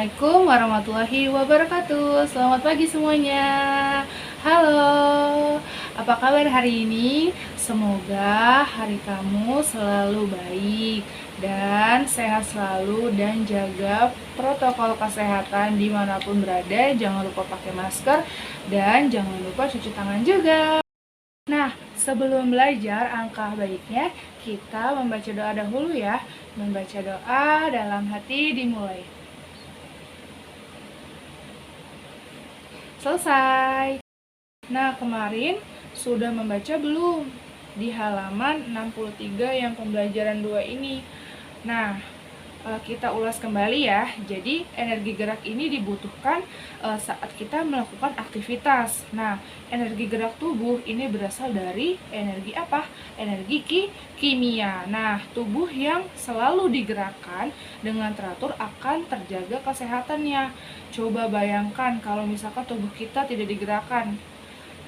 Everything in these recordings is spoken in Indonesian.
Assalamualaikum warahmatullahi wabarakatuh. Selamat pagi semuanya. Halo, apa kabar hari ini? Semoga hari kamu selalu baik dan sehat selalu, dan jaga protokol kesehatan dimanapun berada. Jangan lupa pakai masker dan jangan lupa cuci tangan juga. Nah, sebelum belajar, angka baiknya kita membaca doa dahulu ya. Membaca doa dalam hati dimulai. Selesai. Nah, kemarin sudah membaca belum? Di halaman 63 yang pembelajaran 2 ini. Nah, kita ulas kembali ya. Jadi, energi gerak ini dibutuhkan saat kita melakukan aktivitas. Nah, energi gerak tubuh ini berasal dari energi apa? Energi kimia. Nah, tubuh yang selalu digerakkan dengan teratur akan terjaga kesehatannya. Coba bayangkan kalau misalkan tubuh kita tidak digerakkan,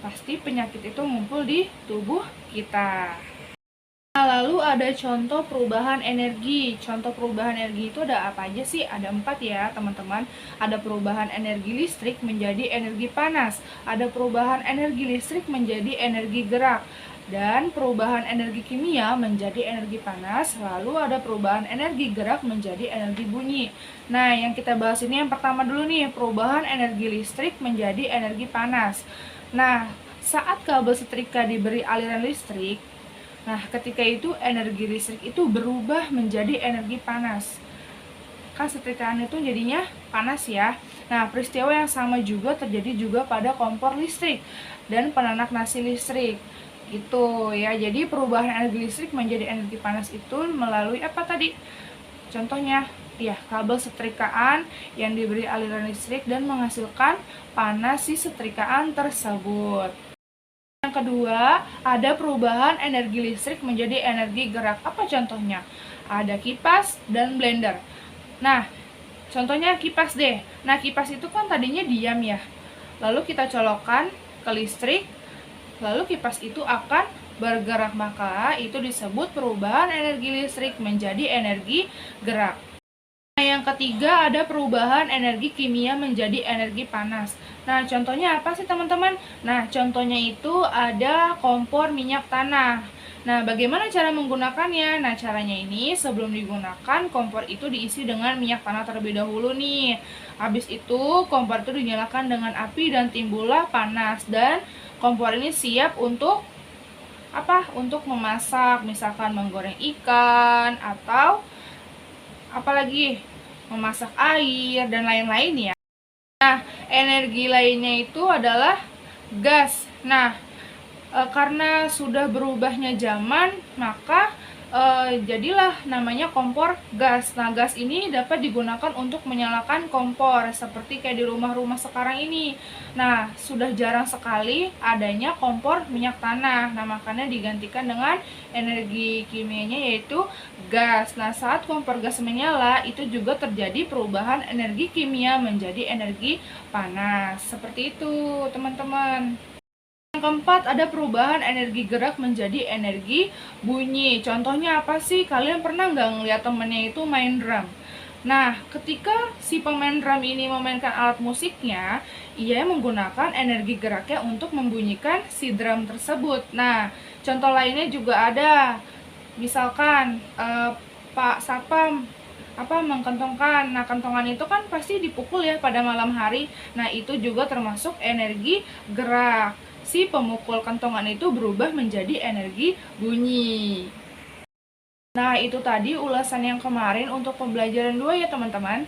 pasti penyakit itu ngumpul di tubuh kita. Nah, lalu ada contoh perubahan energi. Contoh perubahan energi itu ada apa aja sih? Ada 4 ya teman-teman. Ada perubahan energi listrik menjadi energi panas, ada perubahan energi listrik menjadi energi gerak, dan perubahan energi kimia menjadi energi panas. Lalu ada perubahan energi gerak menjadi energi bunyi. Nah, yang kita bahas ini yang pertama dulu nih, perubahan energi listrik menjadi energi panas. Nah, saat kabel setrika diberi aliran listrik, nah, ketika itu energi listrik itu berubah menjadi energi panas. Kan setrikaan itu jadinya panas ya. Nah, peristiwa yang sama juga terjadi juga pada kompor listrik dan penanak nasi listrik. Gitu ya. Jadi perubahan energi listrik menjadi energi panas itu melalui apa tadi? Contohnya, ya, kabel setrikaan yang diberi aliran listrik dan menghasilkan panas si setrikaan tersebut. Yang kedua, ada perubahan energi listrik menjadi energi gerak. Apa contohnya? Ada kipas dan blender. Nah, contohnya kipas deh. Nah, kipas itu kan tadinya diam ya. Lalu kita colokkan ke listrik, lalu kipas itu akan bergerak, maka itu disebut perubahan energi listrik menjadi energi gerak. Nah, yang ketiga ada perubahan energi kimia menjadi energi panas. Nah, contohnya apa sih teman-teman? Nah, contohnya itu ada kompor minyak tanah. Nah, bagaimana cara menggunakannya? Nah, caranya ini sebelum digunakan, kompor itu diisi dengan minyak tanah terlebih dahulu nih. Habis itu, kompor itu dinyalakan dengan api dan timbullah panas. Dan kompor ini siap untuk apa? Untuk memasak, misalkan menggoreng ikan atau apalagi memasak air dan lain-lain ya. Nah, energi lainnya itu adalah gas. Nah, karena sudah berubahnya zaman, maka jadilah namanya kompor gas. Nah, gas ini dapat digunakan untuk menyalakan kompor seperti kayak di rumah-rumah sekarang ini. Nah, sudah jarang sekali adanya kompor minyak tanah. Nah, makanya digantikan dengan energi kimianya yaitu gas. Nah, saat kompor gas menyala, itu juga terjadi perubahan energi kimia menjadi energi panas. Seperti itu, teman-teman. Yang keempat, ada perubahan energi gerak menjadi energi bunyi. Contohnya apa sih? Kalian pernah nggak ngeliat temennya itu main drum? Nah, ketika si pemain drum ini memainkan alat musiknya, ia menggunakan energi geraknya untuk membunyikan si drum tersebut. Nah, contoh lainnya juga ada. Misalkan Pak Satpam mengkantongkan. Nah, kantongan itu kan pasti dipukul ya pada malam hari. Nah, itu juga termasuk energi gerak. Si pemukul kantongan itu berubah menjadi energi bunyi. Nah, itu tadi ulasan yang kemarin untuk pembelajaran 2 ya teman-teman.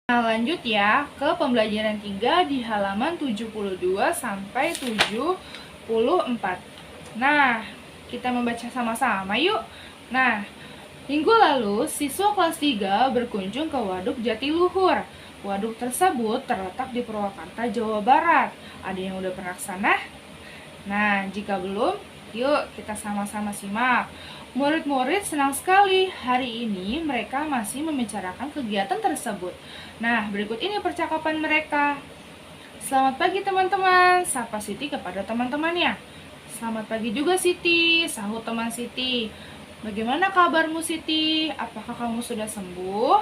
Nah, lanjut ya ke pembelajaran 3 di halaman 72 sampai 74. Nah, kita membaca sama-sama yuk. Nah, minggu lalu siswa kelas 3 berkunjung ke Waduk Jatiluhur. Waduk tersebut terletak di Purwakarta, Jawa Barat. Ada yang udah pernah ke sana? Nah, jika belum, yuk kita sama-sama simak. Murid-murid senang sekali. Hari ini mereka masih membicarakan kegiatan tersebut. Nah, berikut ini percakapan mereka. Selamat pagi teman-teman, sapa Siti kepada teman-temannya. Selamat pagi juga Siti, sahut teman Siti. Bagaimana kabarmu Siti? Apakah kamu sudah sembuh?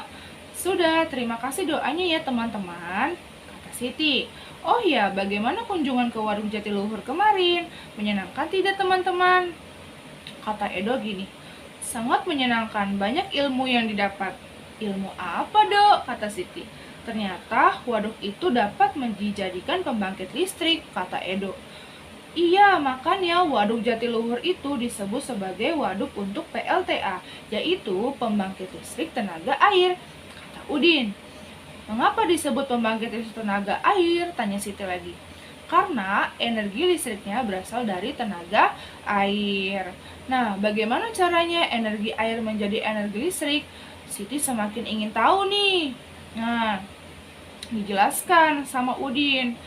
Sudah, terima kasih doanya ya teman-teman, kata Siti. Oh ya, bagaimana kunjungan ke Waduk Jatiluhur kemarin? Menyenangkan tidak teman-teman? Kata Edo gini, sangat menyenangkan, banyak ilmu yang didapat. Ilmu apa dok? Kata Siti. Ternyata waduk itu dapat dijadikan pembangkit listrik, kata Edo. Iya, makanya waduk Jatiluhur itu disebut sebagai waduk untuk PLTA, yaitu pembangkit listrik tenaga air, kata Udin. Mengapa disebut pembangkit listrik tenaga air? Tanya Siti lagi. Karena energi listriknya berasal dari tenaga air. Nah, bagaimana caranya energi air menjadi energi listrik? Siti semakin ingin tahu nih. Nah, dijelaskan sama Udin.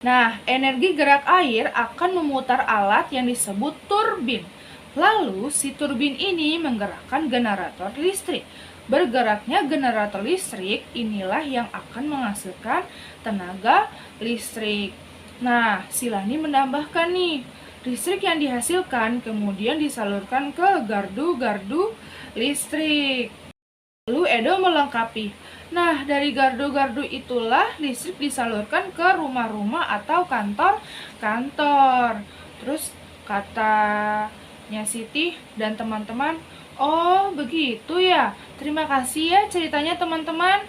Nah, energi gerak air akan memutar alat yang disebut turbin. Lalu, si turbin ini menggerakkan generator listrik. Bergeraknya generator listrik inilah yang akan menghasilkan tenaga listrik. Nah, Silani menambahkan nih, listrik yang dihasilkan kemudian disalurkan ke gardu-gardu listrik. Lalu Edo melengkapi, nah dari gardu-gardu itulah listrik disalurkan ke rumah-rumah atau kantor-kantor. Terus katanya Siti dan teman-teman, oh begitu ya, terima kasih ya ceritanya teman-teman.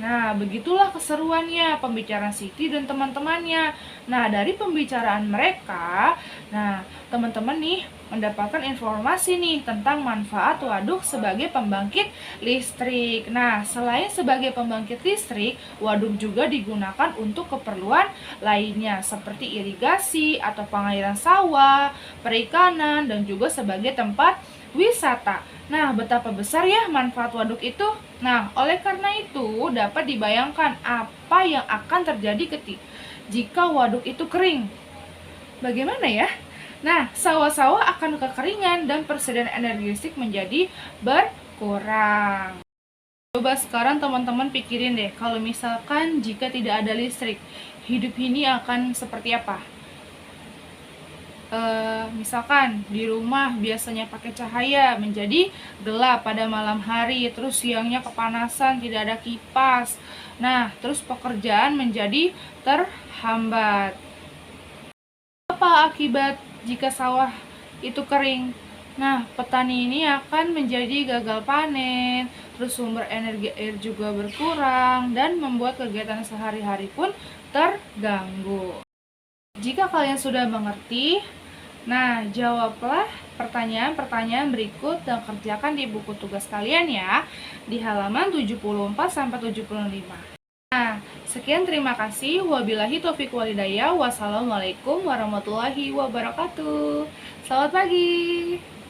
Nah, begitulah keseruannya pembicaraan Siti dan teman-temannya. Nah, dari pembicaraan mereka, nah, teman-teman nih mendapatkan informasi nih tentang manfaat waduk sebagai pembangkit listrik. Nah, selain sebagai pembangkit listrik, waduk juga digunakan untuk keperluan lainnya seperti irigasi atau pengairan sawah, perikanan, dan juga sebagai tempat wisata. Nah, betapa besar ya manfaat waduk itu. Nah, oleh karena itu dapat dibayangkan apa yang akan terjadi jika waduk itu kering. Bagaimana ya? Nah, sawah-sawah akan kekeringan dan persediaan energi listrik menjadi berkurang. Coba sekarang teman-teman pikirin deh, kalau misalkan jika tidak ada listrik, hidup ini akan seperti apa? Misalkan di rumah biasanya pakai cahaya menjadi gelap pada malam hari, terus siangnya kepanasan, tidak ada kipas. Nah, terus pekerjaan menjadi terhambat. Apa akibat jika sawah itu kering? Nah, petani ini akan menjadi gagal panen, terus sumber energi air juga berkurang, dan membuat kegiatan sehari-hari pun terganggu. Jika kalian sudah mengerti, nah, jawablah pertanyaan-pertanyaan berikut dan kerjakan di buku tugas kalian ya, di halaman 74-75. Nah, sekian terima kasih. Wabillahi taufiq walhidayah. Wassalamualaikum warahmatullahi wabarakatuh. Selamat pagi.